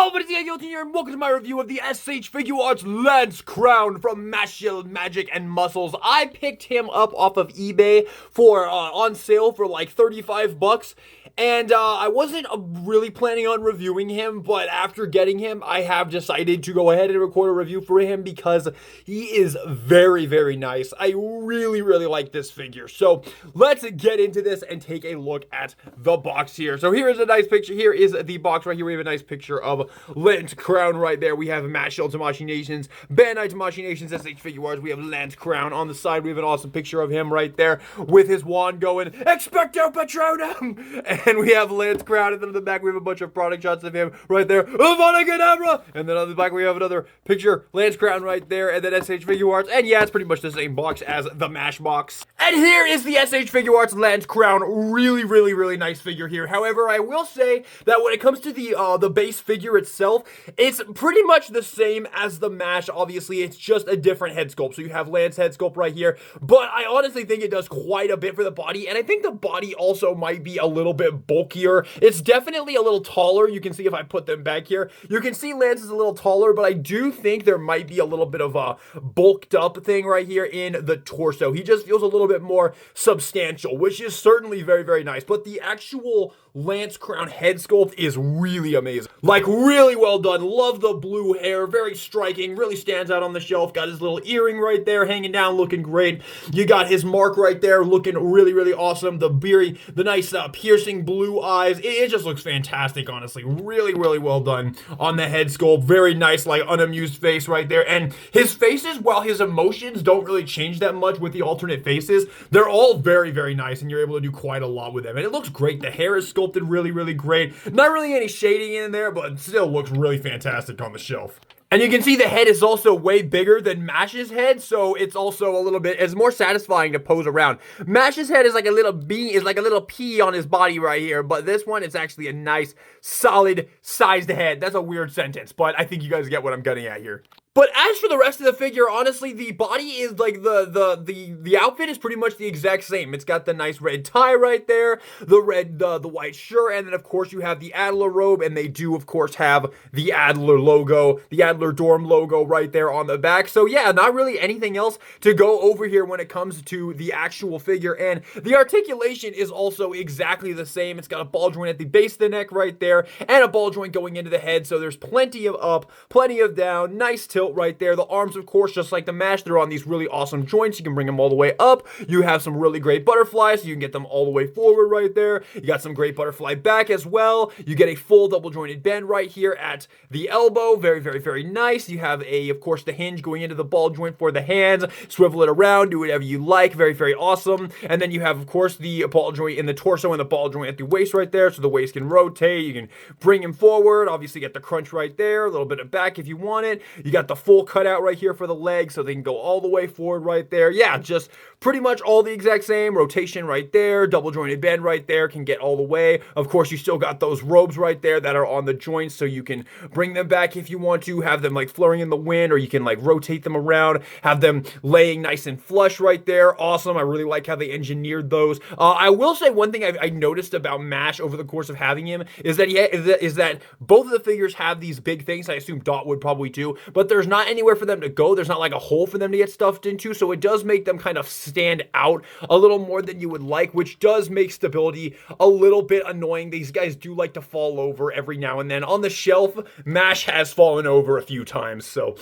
Yo, but it's Yagilton here, and welcome to my review of the SH Figuarts Lance Crown from Mashle Magic and Muscles. I picked him up off of eBay for on sale for like 35 bucks. And I wasn't really planning on reviewing him, but after getting him, I have decided to go ahead and record a review for him because he is very, very nice. I really, really like this figure. So let's get into this and take a look at the box here. So here is a nice picture. Here is the box right here. We have a nice picture of Lance Crown right there. We have Mashle Tamashii Nations, Bandai Tamashii Nations, SH Figuarts. We have Lance Crown on the side. We have an awesome picture of him right there with his wand going, Expecto Patronum! And we have Lance Crown, and then in the back we have a bunch of product shots of him right there. Avada Kedavra! And then on the back we have another picture, Lance Crown right there, and then SH Figuarts. And yeah, it's pretty much the same box as the MASH box. And here is the SH Figuarts Lance Crown. Really, really, really nice figure here. However, I will say that when it comes to the base figure itself, it's pretty much the same as the MASH. Obviously, it's just a different head sculpt. So you have Lance head sculpt right here, but I honestly think it does quite a bit for the body, and I think the body also might be a little bit bulkier. It's definitely a little taller. You can see if I put them back here, you can see Lance is a little taller, but I do think there might be a little bit of a bulked up thing right here in the torso. He just feels a little bit more substantial, which is certainly very, very nice. But the actual Lance Crown head sculpt is really amazing. Like, really well done. Love the blue hair. Very striking. Really stands out on the shelf. Got his little earring right there hanging down, looking great. You got his mark right there looking really, really awesome. The beery, the nice piercing blue eyes. It just looks fantastic, honestly. Really, really well done on the head sculpt. Very nice, like, unamused face right there. And his faces, while his emotions don't really change that much with the alternate faces, they're all very, very nice, and you're able to do quite a lot with them. And it looks great. The hair is sculpted really, really great. Not really any shading in there, but it still looks really fantastic on the shelf. And you can see the head is also way bigger than Mash's head, so it's also a little bit, it's more satisfying to pose around. Mash's head is like a little B, is like a little P on his body right here, but this one is actually a nice, solid, sized head. That's a weird sentence, but I think you guys get what I'm getting at here. But as for the rest of the figure, honestly, the body is like the outfit is pretty much the exact same. It's got the nice red tie right there, the white shirt, and then of course you have the Adler robe, and they do of course have the Adler logo, the Adler Dorm logo right there on the back. So yeah, not really anything else to go over here when it comes to the actual figure, and the articulation is also exactly the same. It's got a ball joint at the base of the neck right there, and a ball joint going into the head, so there's plenty of up, plenty of down, nice tilt right there. The arms, of course, just like the MASH, they're on these really awesome joints. You can bring them all the way up. You have some really great butterflies, so you can get them all the way forward right there. You got some great butterfly back as well. You get a full double jointed bend right here at the elbow. Very, very, very nice. You have of course, the hinge going into the ball joint for the hands. Swivel it around, do whatever you like. Very, very awesome. And then you have, of course, the ball joint in the torso and the ball joint at the waist right there, so the waist can rotate. You can bring him forward. Obviously, get the crunch right there. A little bit of back if you want it. You got the full cutout right here for the legs, so they can go all the way forward right there. Yeah, just pretty much all the exact same. Rotation right there, double jointed bend right there, can get all the way. Of course, you still got those robes right there that are on the joints, so you can bring them back if you want to, have them like flurrying in the wind, or you can like rotate them around, have them laying nice and flush right there. Awesome. I really like how they engineered those. I will say one thing I noticed about MASH over the course of having him is that both of the figures have these big things. I assume Dot would probably too, but there's not anywhere for them to go. There's not like a hole for them to get stuffed into, so it does make them kind of stand out a little more than you would like, which does make stability a little bit annoying. These guys do like to fall over every now and then. On the shelf, MASH has fallen over a few times, so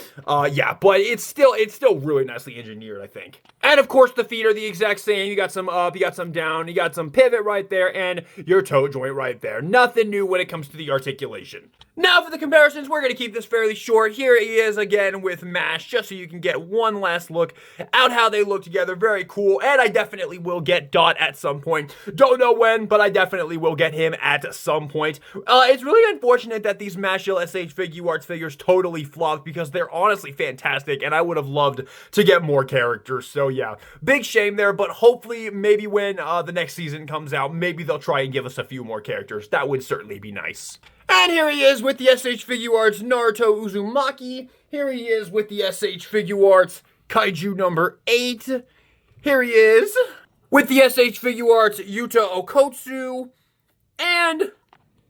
yeah, but it's still really nicely engineered, I think. And of course, the feet are the exact same. You got some up, you got some down, you got some pivot right there, and your toe joint right there. Nothing new when it comes to the articulation. Now for the comparisons, we're going to keep this fairly short. Here he is again with MASH, just so you can get one last look at how they look together. Very cool, and I definitely will get Dot at some point. Don't know when, but I definitely will get him at some point. It's really unfortunate that these Mashle SH Figuarts figures totally flopped, because they're honestly fantastic, and I would have loved to get more characters. So yeah, big shame there, but hopefully maybe when the next season comes out, maybe they'll try and give us a few more characters. That would certainly be nice. And here he is with the SH Figuarts Naruto Uzumaki. Here he is with the SH Figuarts Kaiju number 8. Here he is with the SH Figuarts Yuta Okotsu. And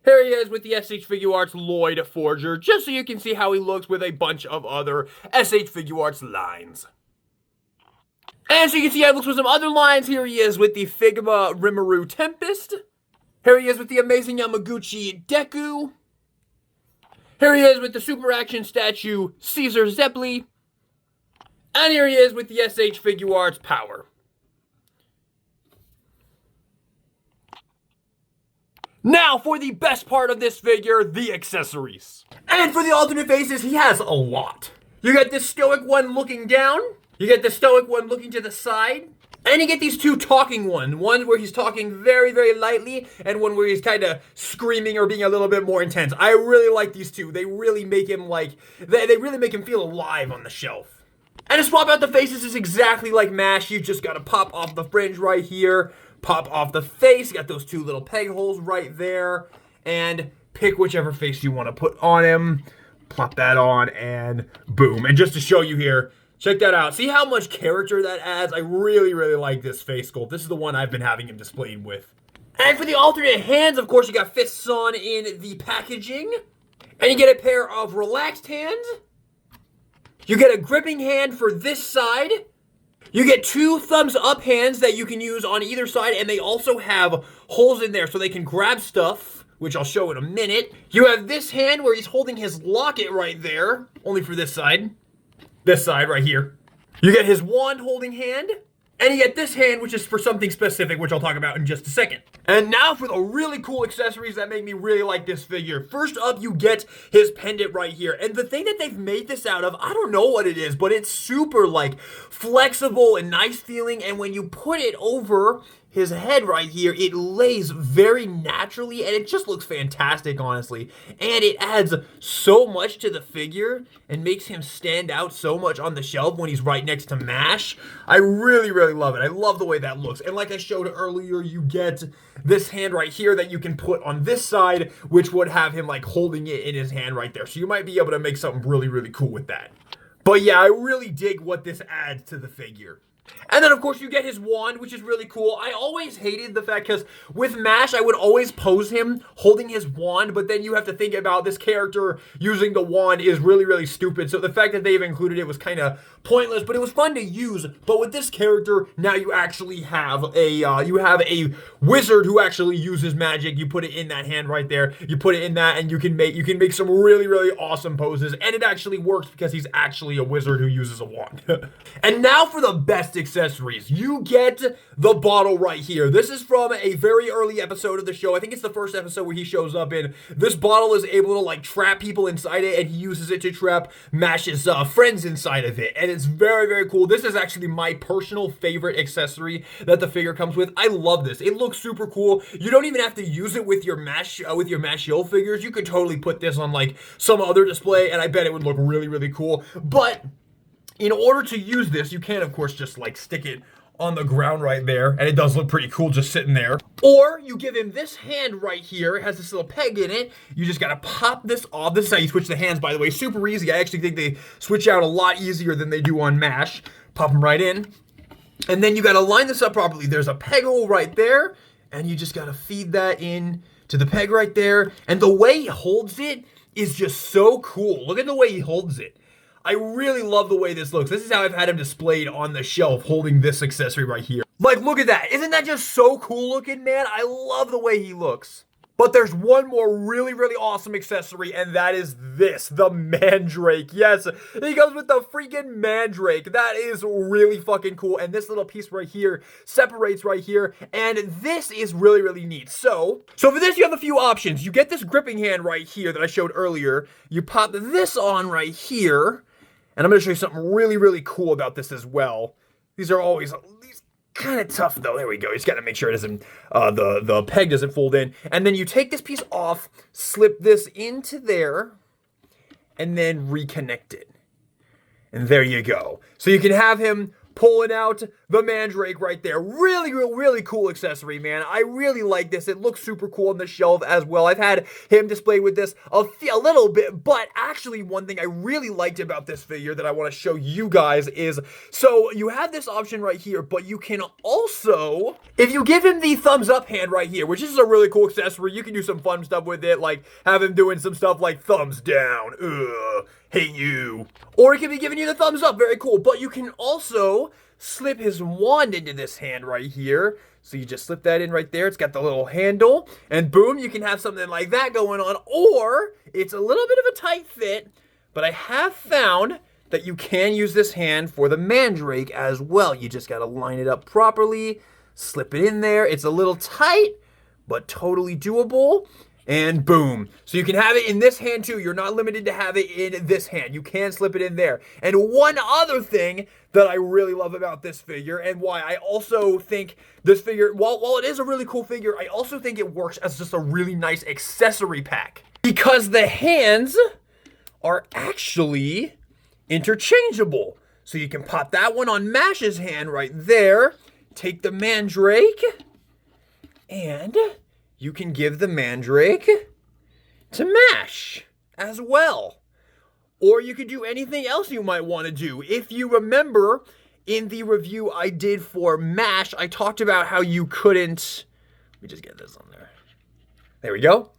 Here he is with the SH Figuarts Lloyd Forger, just so you can see how he looks with a bunch of other SH Figuarts lines. And so you can see how he looks with some other lines. Here he is with the Figma Rimuru Tempest. Here he is with the amazing Yamaguchi Deku. Here he is with the Super Action Statue Caesar Zeppeli. And here he is with the SH Figuarts Power. Now for the best part of this figure, the accessories. And for the alternate faces, he has a lot. You get this stoic one looking down. You get the stoic one looking to the side. And you get these two talking ones. One where he's talking very, very lightly, and one where he's kind of screaming or being a little bit more intense. I really like these two. They really make him they really make him feel alive on the shelf. And to swap out the faces is exactly like MASH. You just gotta pop off the fringe right here, pop off the face. You got those two little peg holes right there, and pick whichever face you want to put on him. Plop that on, and boom. And just to show you here, check that out. See how much character that adds? I really, really like this face sculpt. This is the one I've been having him displayed with. And for the alternate hands, of course, you got fists on in the packaging. And you get a pair of relaxed hands. You get a gripping hand for this side. You get two thumbs up hands that you can use on either side, and they also have holes in there so they can grab stuff, which I'll show in a minute. You have this hand where he's holding his locket right there, only for this side. This side right here. You get his wand holding hand, and you get this hand, which is for something specific, which I'll talk about in just a second. And now for the really cool accessories that make me really like this figure. First up, you get his pendant right here. And the thing that they've made this out of, I don't know what it is, but it's super flexible and nice feeling. And when you put it over his head right here, it lays very naturally, and it just looks fantastic, honestly. And it adds so much to the figure and makes him stand out so much on the shelf when he's right next to MASH. I really, really love it. I love the way that looks. And like I showed earlier, you get this hand right here that you can put on this side, which would have him holding it in his hand right there. So you might be able to make something really, really cool with that. But yeah, I really dig what this adds to the figure. And then, of course, you get his wand, which is really cool. I always hated the fact, because with MASH, I would always pose him holding his wand, but then you have to think about this character using the wand is really, really stupid. So the fact that they've included it was kind of pointless, but it was fun to use. But with this character, now you actually have a wizard who actually uses magic. You put it in that hand right there. You put it in that, and you can make some really, really awesome poses. And it actually works because he's actually a wizard who uses a wand. And now for the best accessories. You get the bottle right here. This is from a very early episode of the show. I think it's the first episode where he shows up in. This bottle is able to trap people inside it, and he uses it to trap MASH's friends inside of it. And it's very, very cool. This is actually my personal favorite accessory that the figure comes with. I love this. It looks super cool. You don't even have to use it with your MASH Mashle figures. You could totally put this on some other display, and I bet it would look really, really cool. But in order to use this, you can, of course, just stick it on the ground right there, and it does look pretty cool just sitting there. Or you give him this hand right here. It has this little peg in it. You just gotta pop this off. This is how you switch the hands, by the way. Super easy. I actually think they switch out a lot easier than they do on MASH. Pop them right in. And then you gotta line this up properly. There's a peg hole right there, and you just gotta feed that in to the peg right there. And the way he holds it is just so cool. Look at the way he holds it. I really love the way this looks. This is how I've had him displayed on the shelf, holding this accessory right here. Look at that. Isn't that just so cool looking, man? I love the way he looks. But there's one more really, really awesome accessory, and that is this, the Mandrake. Yes, he goes with the freaking Mandrake. That is really fucking cool. And this little piece right here separates right here, and this is really, really neat. So for this, you have a few options. You get this gripping hand right here that I showed earlier. You pop this on right here, and I'm going to show you something really, really cool about this as well. These are always kind of tough though. There we go. You just got to make sure it doesn't, the peg doesn't fold in. And then you take this piece off, slip this into there, and then reconnect it. And there you go. So you can have him pulling out the Mandrake right there. Really, really cool accessory, man. I really like this. It looks super cool on the shelf as well. I've had him displayed with this a little bit, but actually one thing I really liked about this figure that I want to show you guys is, so you have this option right here, but you can also, if you give him the thumbs up hand right here, which is a really cool accessory, you can do some fun stuff with it, like have him doing some stuff like thumbs down, hey you. Or he can be giving you the thumbs up, very cool. But you can also slip his wand into this hand right here. So you just slip that in right there. It's got the little handle. And boom, you can have something like that going on. Or it's a little bit of a tight fit. But I have found that you can use this hand for the Mandrake as well. You just got to line it up properly. Slip it in there. It's a little tight, but totally doable. And boom. So you can have it in this hand too. You're not limited to have it in this hand. You can slip it in there. And one other thing that I really love about this figure, and why I also think this figure, while it is a really cool figure, I also think it works as just a really nice accessory pack. Because the hands are actually interchangeable. So you can pop that one on Mash's hand right there. Take the Mandrake. And you can give the Mandrake to Mash as well. Or you could do anything else you might want to do. If you remember, in the review I did for Mash, I talked about how you couldn't... Let me just get this on there. There we go.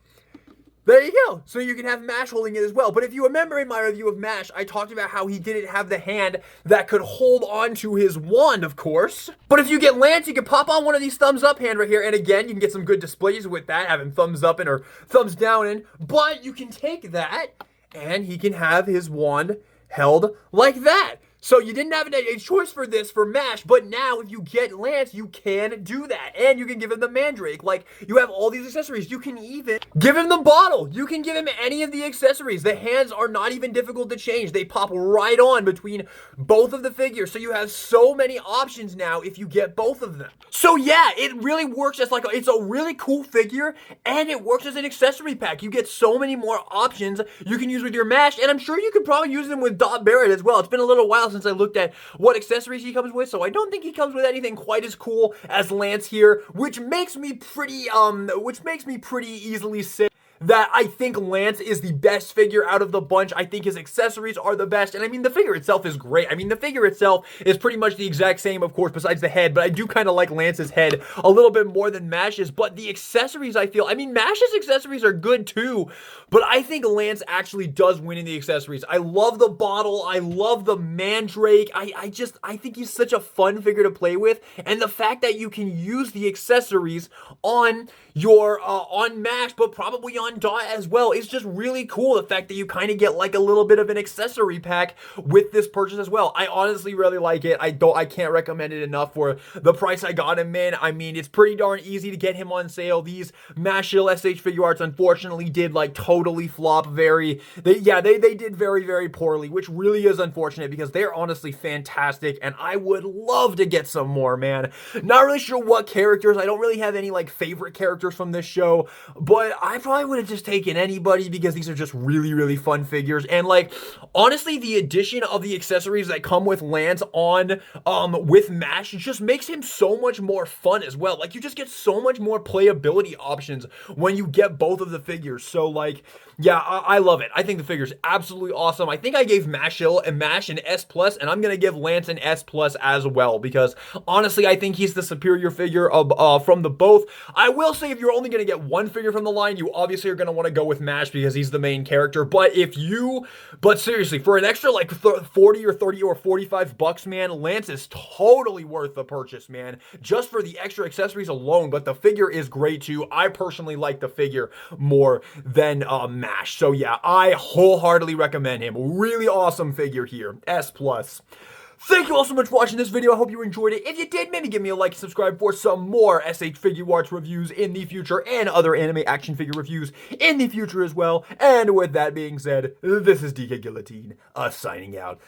There you go. So you can have Mash holding it as well. But if you remember in my review of Mash, I talked about how he didn't have the hand that could hold on to his wand, of course. But if you get Lance, you can pop on one of these thumbs up hand right here. And again, you can get some good displays with that, having thumbs up in or thumbs down in. But you can take that and he can have his wand held like that. So you didn't have a choice for this for Mash, but now if you get Lance, you can do that. And you can give him the Mandrake. Like, you have all these accessories. You can even give him the bottle. You can give him any of the accessories. The hands are not even difficult to change. They pop right on between both of the figures. So you have so many options now if you get both of them. So yeah, it really works as it's a really cool figure, and it works as an accessory pack. You get so many more options you can use with your Mash, and I'm sure you could probably use them with Dot Barrett as well. It's been a little while since I looked at what accessories he comes with, so I don't think he comes with anything quite as cool as Lance here, which makes me pretty easily say that I think Lance is the best figure out of the bunch. I think his accessories are the best, and I mean, the figure itself is great. I mean, the figure itself is pretty much the exact same, of course, besides the head, but I do kind of like Lance's head a little bit more than Mash's, but the accessories, I feel, I mean, Mash's accessories are good too, but I think Lance actually does win in the accessories. I love the bottle. I love the Mandrake. I think he's such a fun figure to play with, and the fact that you can use the accessories on your, on Mash, but probably on Dot as well, is just really cool. The fact that you kind of get like a little bit of an accessory pack with this purchase as well. I honestly really like it. I can't recommend it enough for the price I got him in. I mean, it's pretty darn easy to get him on sale. These Mashle SH Figuarts unfortunately did like totally flop they did very, very poorly, which really is unfortunate because they're honestly fantastic and I would love to get some more, man. Not really sure what characters. I don't really have any like favorite characters from this show, but I probably would have just taken anybody because these are just really, really fun figures. And like, honestly, the addition of the accessories that come with Lance on with Mash just makes him so much more fun as well. Like, you just get so much more playability options when you get both of the figures. So like, yeah, I love it. I think the figure's absolutely awesome. I think I gave Mash an S+, and I'm gonna give Lance an S+ as well, because honestly, I think he's the superior figure of from the both. I will say, if you're only gonna get one figure from the line, you obviously are gonna want to go with Mash because he's the main character. But seriously, for an extra like 40 or 30 or 45 bucks, man, Lance is totally worth the purchase, man, just for the extra accessories alone. But the figure is great too. I personally like the figure more than Mash. So yeah, I wholeheartedly recommend him. Really awesome figure here. S+. Thank you all so much for watching this video. I hope you enjoyed it. If you did, maybe give me a like and subscribe for some more SH Figuarts reviews in the future and other anime action figure reviews in the future as well. And with that being said, this is DK Guillotine, signing out.